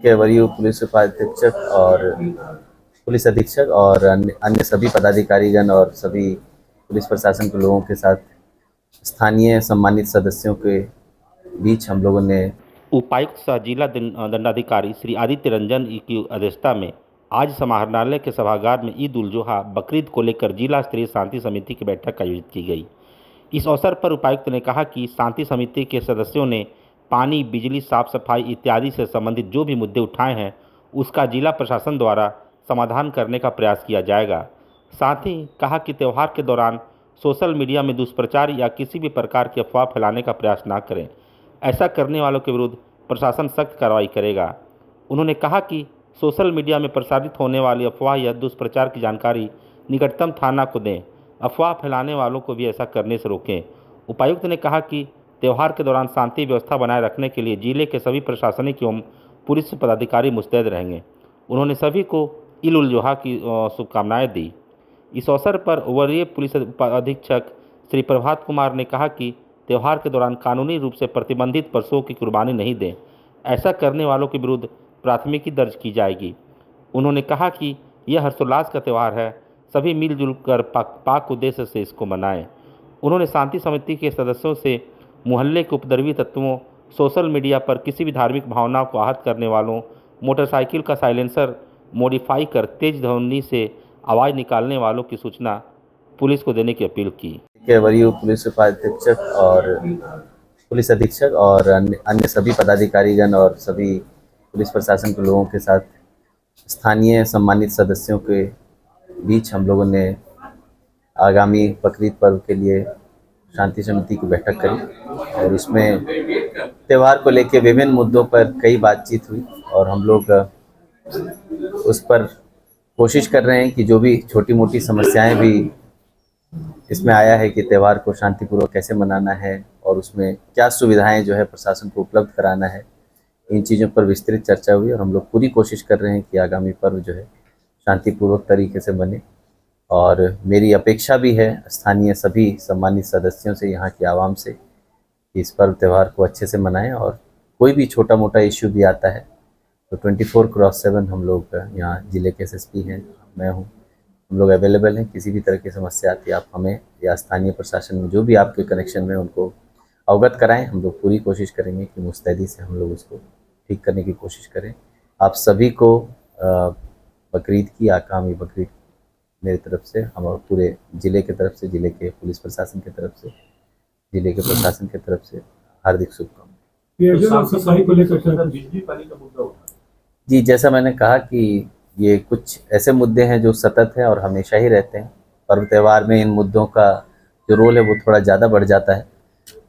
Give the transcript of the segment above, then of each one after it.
के वरीय पुलिस उपाधीक्षक और पुलिस अधीक्षक और अन्य सभी पदाधिकारीगण और सभी पुलिस प्रशासन के लोगों के साथ स्थानीय सम्मानित सदस्यों के बीच हम लोगों ने उपायुक्त सह जिला दंडाधिकारी श्री आदित्य रंजन की अध्यक्षता में आज समाहरणालय के सभागार में ईद उल जुहा बकरीद को लेकर जिला स्तरीय शांति समिति की बैठक आयोजित की गई। इस अवसर पर उपायुक्त ने कहा कि शांति समिति के सदस्यों ने पानी, बिजली, साफ सफाई इत्यादि से संबंधित जो भी मुद्दे उठाए हैं उसका जिला प्रशासन द्वारा समाधान करने का प्रयास किया जाएगा। साथ ही कहा कि त्यौहार के दौरान सोशल मीडिया में दुष्प्रचार या किसी भी प्रकार की अफवाह फैलाने का प्रयास न करें। ऐसा करने वालों के विरुद्ध प्रशासन सख्त कार्रवाई करेगा। उन्होंने कहा कि सोशल मीडिया में प्रसारित होने वाली अफवाह या दुष्प्रचार की जानकारी निकटतम थाना को दें। अफवाह फैलाने वालों को भी ऐसा करने से रोकें। उपायुक्त ने कहा कि त्यौहार के दौरान शांति व्यवस्था बनाए रखने के लिए जिले के सभी प्रशासनिक एवं पुलिस पदाधिकारी मुस्तैद रहेंगे। उन्होंने सभी को ईद उल जुहा की शुभकामनाएं दी। इस अवसर पर वरीय पुलिस अधीक्षक श्री प्रभात कुमार ने कहा कि त्यौहार के दौरान कानूनी रूप से प्रतिबंधित पशुओं की कुर्बानी नहीं दें। ऐसा करने वालों के विरुद्ध प्राथमिकी दर्ज की जाएगी। उन्होंने कहा कि यह हर्षोल्लास का त्यौहार है, सभी मिलजुल कर पाक उद्देश्य से इसको मनाएं। उन्होंने शांति समिति के सदस्यों से मोहल्ले के उपद्रवी तत्वों, सोशल मीडिया पर किसी भी धार्मिक भावनाओं को आहत करने वालों, मोटरसाइकिल का साइलेंसर मॉडिफाई कर तेज ध्वनि से आवाज़ निकालने वालों की सूचना पुलिस को देने की अपील की। के वरीय पुलिस उपाधीक्षक और पुलिस अधीक्षक और अन्य सभी पदाधिकारीगण और सभी पुलिस प्रशासन के लोगों के साथ स्थानीय सम्मानित सदस्यों के बीच हम लोगों ने आगामी बकरीद पर्व के लिए शांति समिति की बैठक करी और उसमें त्यौहार को लेकर विभिन्न मुद्दों पर कई बातचीत हुई और हम लोग उस पर कोशिश कर रहे हैं कि जो भी छोटी मोटी समस्याएं भी इसमें आया है कि त्यौहार को शांतिपूर्वक कैसे मनाना है और उसमें क्या सुविधाएं जो है प्रशासन को उपलब्ध कराना है, इन चीज़ों पर विस्तृत चर्चा हुई और हम लोग पूरी कोशिश कर रहे हैं कि आगामी पर्व जो है शांतिपूर्वक तरीके से बने। और मेरी अपेक्षा भी है स्थानीय सभी सम्मानित सदस्यों से, यहाँ की आवाम से, कि इस पर्व त्यौहार को अच्छे से मनाएं और कोई भी छोटा मोटा इश्यू भी आता है तो 24/7 हम लोग यहाँ ज़िले के SSP हैं, मैं हूँ, हम लोग अवेलेबल हैं। किसी भी तरह की समस्या आती है आप हमें या स्थानीय प्रशासन में जो भी आपके कनेक्शन में उनको अवगत कराएं। हम लोग पूरी कोशिश करेंगे कि मुस्तैदी से हम लोग उसको ठीक करने की कोशिश करें। आप सभी को बकरीद की आगामी बकरीद मेरी तरफ से, हम पूरे ज़िले की तरफ से, ज़िले के पुलिस प्रशासन की तरफ से, ज़िले के प्रशासन की तरफ से हार्दिक शुभकामनाएं। साफ सफाई को लेकर बिजली पानी का मुद्दा उठा जी, जैसा मैंने कहा कि ये कुछ ऐसे मुद्दे हैं जो सतत हैं और हमेशा ही रहते हैं। पर्व त्यौहार में इन मुद्दों का जो रोल है वो थोड़ा ज़्यादा बढ़ जाता है।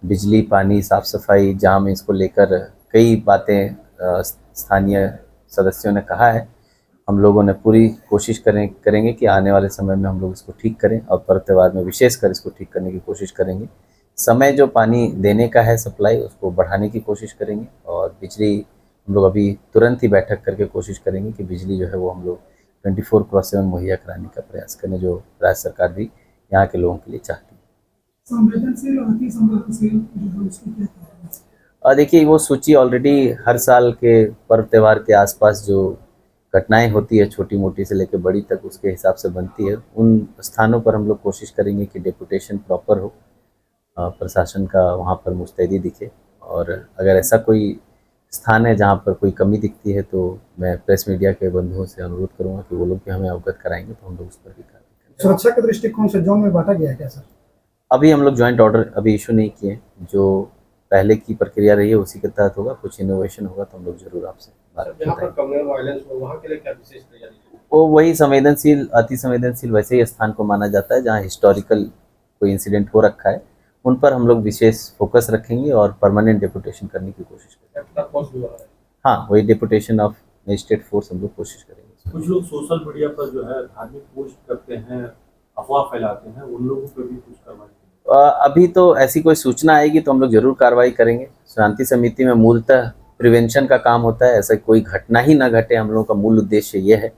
बिजली, पानी, साफ़ सफाई, जाम, इसको लेकर कई बातें स्थानीय सदस्यों ने कहा है। हम लोगों ने पूरी कोशिश करेंगे कि आने वाले समय में हम लोग इसको ठीक करें और पर्व त्यौहार में विशेषकर इसको ठीक करने की कोशिश करेंगे। समय जो पानी देने का है सप्लाई, उसको बढ़ाने की कोशिश करेंगे और बिजली हम लोग अभी तुरंत ही बैठक करके कोशिश करेंगे कि बिजली जो है वो हम लोग 24/7 मुहैया कराने का प्रयास करें, जो राज्य सरकार भी यहाँ के लोगों के लिए चाहती है। संवेदनशील और अति संवेदनशील जो है उसकी क्या करें? और देखिए, वो सूची ऑलरेडी हर साल के पर्व त्यौहार के आसपास जो घटनाएं होती है छोटी मोटी से लेकर बड़ी तक, उसके हिसाब से बनती है। उन स्थानों पर हम लोग कोशिश करेंगे कि डेपुटेशन प्रॉपर हो, प्रशासन का वहाँ पर मुस्तैदी दिखे और अगर ऐसा कोई स्थान है जहाँ पर कोई कमी दिखती है तो मैं प्रेस मीडिया के बंधुओं से अनुरोध करूँगा कि वो लोग भी हमें अवगत कराएंगे तो हम लोग उस पर भी कार्रवाई करेंगे। सुरक्षा के दृष्टिकोण से जोन में बांटा गया है क्या सर? अभी हम लोग जॉइंट ऑर्डर अभी इशू नहीं किए, जो पहले की प्रक्रिया रही है उसी के तहत होगा। कुछ इनोवेशन होगा तो हम लोग जरूर आपसे बात करेंगे। वो वही संवेदनशील, अति संवेदनशील वैसे ही स्थान को माना जाता है जहाँ हिस्टोरिकल कोई इंसिडेंट हो रखा है, उन पर हम लोग विशेष फोकस रखेंगे और परमानेंट डेपुटेशन करने की कोशिश करेंगे। हाँ, वही डेपुटेशन ऑफ मजिस्ट्रेट फोर्स हम लोग कोशिश करेंगे। कुछ लोग सोशल मीडिया पर जो है धार्मिक पोस्ट करते हैं, अफवाह फैलाते हैं, उन लोगों पर भी कुछ कार्रवाई? अभी तो ऐसी कोई सूचना आएगी तो हम लोग जरूर कार्रवाई करेंगे। शांति समिति में मूलतः प्रिवेंशन का काम होता है, ऐसा कोई घटना ही ना घटे, हम लोगों का मूल उद्देश्य ये है।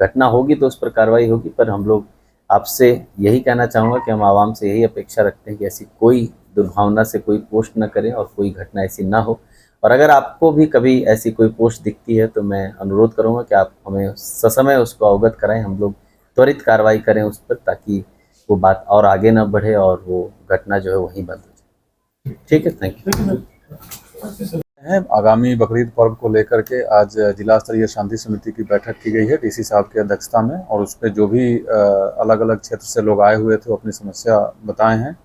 घटना होगी तो उस पर कार्रवाई होगी, पर हम लोग आपसे यही कहना चाहूँगा कि हम आवाम से यही अपेक्षा रखते हैं कि ऐसी कोई दुर्भावना से कोई पोस्ट न करें और कोई घटना ऐसी ना हो। और अगर आपको भी कभी ऐसी कोई पोस्ट दिखती है तो मैं अनुरोध करूंगा कि आप हमें ससमय उसको अवगत कराएं, हम लोग त्वरित कार्रवाई करें उस पर, ताकि वो बात और आगे ना बढ़े और वो घटना जो है वहीं बंद हो जाए। ठीक है, थैंक यू। है आगामी बकरीद पर्व को लेकर के आज जिला स्तरीय शांति समिति की बैठक की गई है डीसी साहब की अध्यक्षता में, और उस पर जो भी अलग अलग क्षेत्र से लोग आए हुए थे वो अपनी समस्या बताए हैं।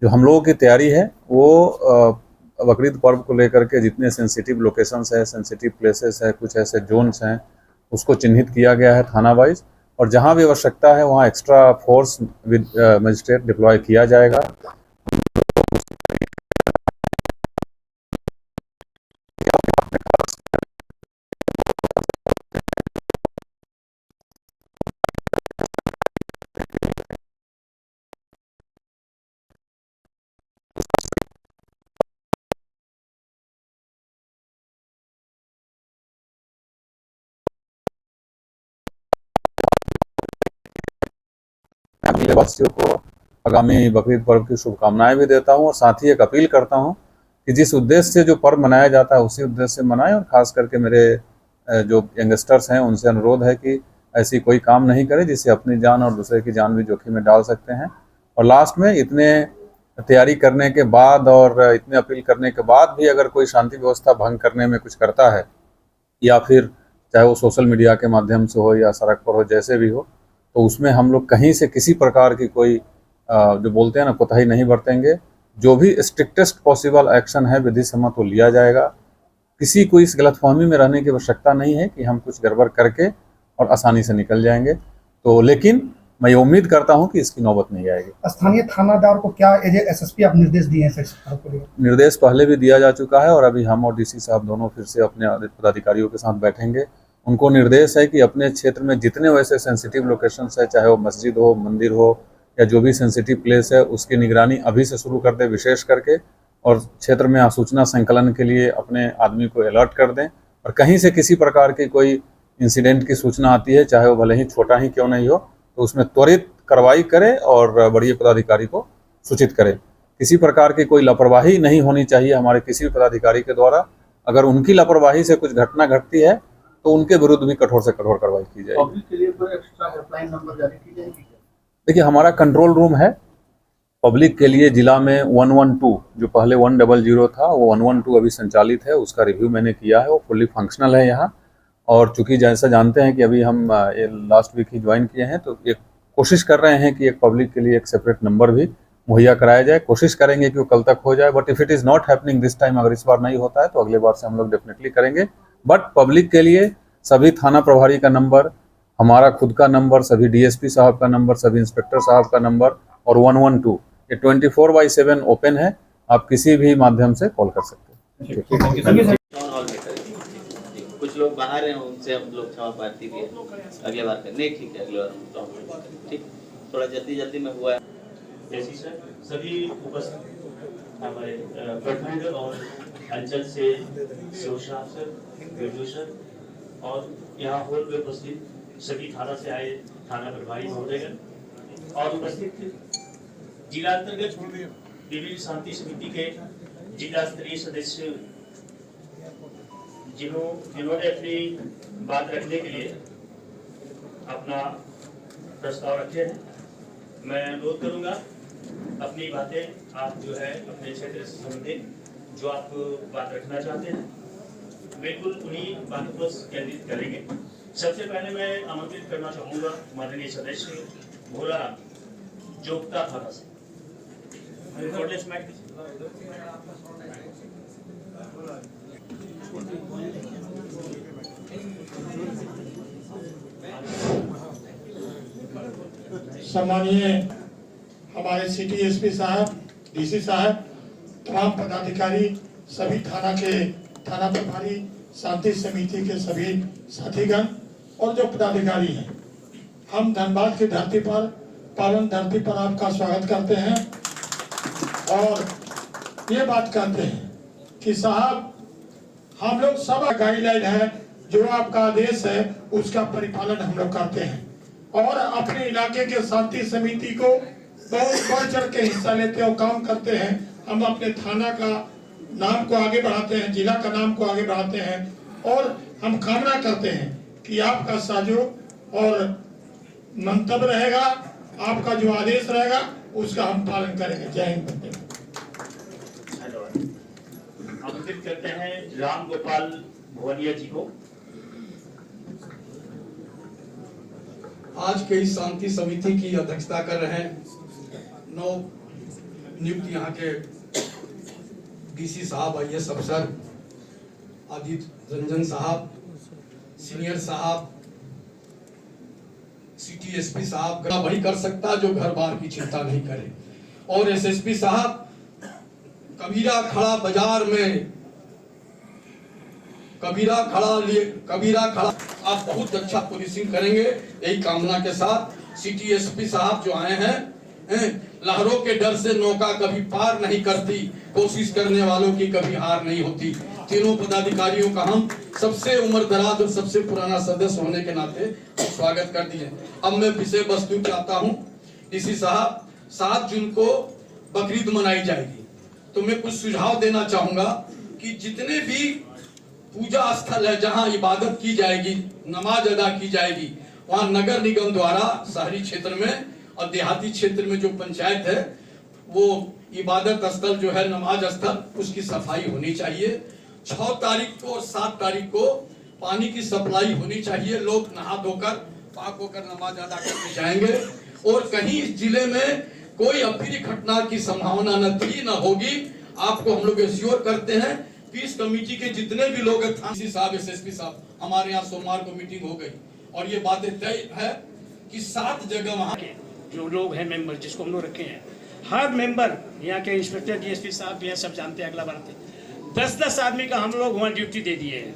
जो हम लोगों की तैयारी है वो बकरीद पर्व को लेकर के जितने सेंसिटिव लोकेशंस है, सेंसिटिव प्लेसेस है, कुछ ऐसे जोन्स हैं, उसको चिन्हित किया गया है थाना वाइज, और जहां भी आवश्यकता है वहां extra force with magistrate deploy किया जाएगा। वासियों को आगामी बकरीद पर्व की शुभकामनाएं भी देता हूं, और साथ ही एक अपील करता हूं कि जिस उद्देश्य से जो पर्व मनाया जाता है उसी उद्देश्य से मनाएं, और खास करके मेरे जो यंगस्टर्स हैं उनसे अनुरोध है कि ऐसी कोई काम नहीं करे जिससे अपनी जान और दूसरे की जान भी जोखिम में डाल सकते हैं। और लास्ट में इतने तैयारी करने के बाद और इतने अपील करने के बाद भी अगर कोई शांति व्यवस्था भंग करने में कुछ करता है, या फिर चाहे वो सोशल मीडिया के माध्यम से हो या सड़क पर हो, जैसे भी हो, तो उसमें हम लोग कहीं से किसी प्रकार की कोई जो बोलते हैं ना कोताही नहीं बरतेंगे। जो भी स्ट्रिक्टेस्ट पॉसिबल एक्शन है विधि सम्मत वो लिया जाएगा। किसी को इस गलतफहमी में रहने की आवश्यकता नहीं है कि हम कुछ गड़बड़ करके और आसानी से निकल जाएंगे। तो लेकिन मैं ये उम्मीद करता हूं कि इसकी नौबत नहीं आएगी। स्थानीय थानादार को क्या एज एसएसपी आप निर्देश दिए हैं सर को लेकर? निर्देश पहले भी दिया जा चुका है, और अभी हम और डीसी साहब दोनों फिर से अपने पदाधिकारियों के साथ बैठेंगे। उनको निर्देश है कि अपने क्षेत्र में जितने वैसे सेंसिटिव लोकेशंस है, चाहे वो मस्जिद हो, मंदिर हो, या जो भी सेंसिटिव प्लेस है, उसकी निगरानी अभी से शुरू कर दें विशेष करके, और क्षेत्र में सूचना संकलन के लिए अपने आदमी को अलर्ट कर दें। और कहीं से किसी प्रकार की कोई इंसिडेंट की सूचना आती है, चाहे वो भले ही छोटा ही क्यों नहीं हो, तो उसमें त्वरित कार्रवाई करें और बड़े पदाधिकारी को सूचित करें। किसी प्रकार की कोई लापरवाही नहीं होनी चाहिए हमारे किसी भी पदाधिकारी के द्वारा। अगर उनकी लापरवाही से कुछ घटना घटती है तो उनके विरुद्ध भी कठोर से कठोर कार्रवाई की जाएगी। पब्लिक के लिए कोई एक्स्ट्रा हेल्पलाइन नंबर जारी की जाएगी? देखिए, हमारा कंट्रोल रूम है पब्लिक के लिए जिला में 112, जो पहले 100 था वो 112 अभी संचालित है। उसका रिव्यू मैंने किया है, वो फुल्ली फंक्शनल है यहाँ। और चूंकि जैसा जानते हैं कि अभी हम लास्ट वीक ही ज्वाइन किए हैं, तो एक कोशिश कर रहे हैं कि एक पब्लिक के लिए एक सेपरेट नंबर भी मुहैया कराया जाए। कोशिश करेंगे कि वो कल तक हो जाए, but if it is not happening this time, अगर इस बार नहीं होता है तो अगले बार से हम लोग डेफिनेटली करेंगे। बट पब्लिक के लिए सभी थाना प्रभारी का नंबर, हमारा खुद का नंबर, सभी डीएसपी साहब का नंबर, सभी इंस्पेक्टर साहब का नंबर और 112, ये 24/7 ओपन है। आप किसी भी माध्यम से कॉल कर सकते हैं। टाउन हॉल में करेंगे। कुछ लोग बाहर हैं, उनसे हम लोग क्षमा प्रार्थी भी है, अगले बार करें। नहीं, ठीक है, अगले बार हम टाउन हॉल में करें। ठीक, थोड़ा जल्दी में हुआ है। जैसी सर सभी उपस्थित हमारे प्रखंड और अंचल से शिवशाह सर, वीडियो सर, और यहाँ हॉल में उपस्थित सभी थाना से आए थाना प्रभारी महोदयगण और उपस्थित जिला अंतर्गत विभिन्न शांति समिति के जिला स्तरीय सदस्य जिन्होंने अपनी बात रखने के लिए अपना प्रस्ताव रखे हैं। मैं अनुरोध करूंगा अपनी बातें आप जो है अपने क्षेत्र से संबंधित जो आप बात रखना चाहते हैं बिल्कुल उन्हीं बातों पर केंद्रित करेंगे। सबसे पहले मैं आमंत्रित करना चाहूँगा माननीय सदस्य भोला जोगता थाना से। सम्मानीय हमारे सिटी एसपी साहब, डीसी साहब, तमाम पदाधिकारी, सभी थाना प्रभारी, शांति समिति के सभी साथीगण और जो पदाधिकारी हैं, हम धनबाद की धरती पर, पावन धरती पर आपका स्वागत करते हैं और ये बात कहते हैं कि साहब हम लोग सब गाइडलाइन है, जो आपका आदेश है उसका परिपालन हम लोग करते हैं और अपने इलाके के शांति समिति को बहुत बढ़ चढ़ के हिस्सा लेते और काम करते हैं। हम अपने थाना का नाम को आगे बढ़ाते हैं, जिला का नाम को आगे बढ़ाते हैं और हम कामना करते हैं कि आपका सहयोग और मंतव्य रहेगा, आपका जो आदेश रहेगा उसका हम पालन करेंगे। जय हिंद। धन्यवाद। आमंत्रित करते हैं राम गोपाल भुवनिया जी को। आज के इस शांति समिति की अध्यक्षता कर रहे हैं नव नियुक्त यहाँ के डीसी साहब, आईएएस अफसर आदित्य रंजन साहब, सीनियर साहब, सिटी एसपी साहब, वही कर सकता जो घर बार की चिंता नहीं करे। और एसएसपी साहब, कबीरा खड़ा बाजार में, कबीरा खड़ा आप बहुत अच्छा पुलिसिंग करेंगे, यही कामना के साथ सिटी एसपी साहब जो आए हैं, लहरों के डर से नौका कभी पार नहीं करती, कोशिश करने वालों की कभी हार नहीं होती। तीनों पदाधिकारियों का हम सबसे उम्र दराज और सबसे पुराना सदस्य होने के नाते स्वागत कर दिए। अब मैं विषय वस्तु पे आता हूँ। डीसी साहब, 7 जून को बकरीद मनाई जाएगी, तो मैं कुछ सुझाव देना चाहूंगा कि जितने भी पूजा स्थल है जहां इबादत की जाएगी, नमाज अदा की जाएगी, वहां नगर निगम द्वारा शहरी क्षेत्र में और देहाती क्षेत्र में जो पंचायत है वो इबादत स्थल जो है, नमाज स्थल, उसकी सफाई होनी चाहिए। 6 तारीख को और 7 तारीख को पानी की सप्लाई होनी चाहिए। लोग नहा धोकर पाक होकर नमाज अदा करके जाएंगे और कहीं इस जिले में कोई अप्रिय घटना की संभावना न थी न होगी। आपको हम लोग एश्योर करते हैं। पीस कमेटी के जितने भी लोग हैं, साहब, एसएसपी साहब, हमारे यहाँ सोमवार को मीटिंग हो गई और ये बातें तय है कि 7 जगह वहाँ जो लोग हैं मेंबर जिसको हम लोग रखे हैं, हर मेंबर यहाँ के इंस्पेक्टर डीएसपी साहब भी हैं, सब जानते हैं। अगला बार 10-10 आदमी का हम लोग वहाँ ड्यूटी दे दिए हैं।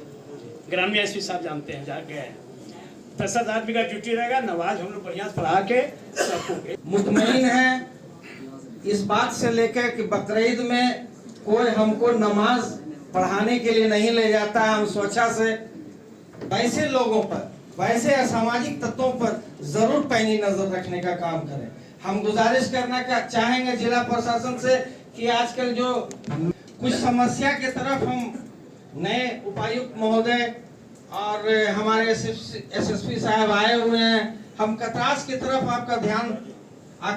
ग्रामीण एसपी साहब जानते हैं, जा गए 10-10 आदमी का ड्यूटी रहेगा। नमाज हम लोग बढ़िया पढ़ा के सबको मुतमईन है इस बात से लेकर कि बकरीद में कोई हमको नमाज पढ़ाने के लिए नहीं ले जाता है। हम स्वच्छता से वैसे लोगों पर, वैसे असामाजिक तत्वों पर जरूर पैनी नजर रखने का काम करें। हम गुजारिश करना चाहेंगे जिला प्रशासन से कि आजकल जो कुछ समस्या के तरफ हम नए उपायुक्त महोदय और हमारे एसएसपी साहब आए हुए हैं, हम कतरास की तरफ आपका ध्यान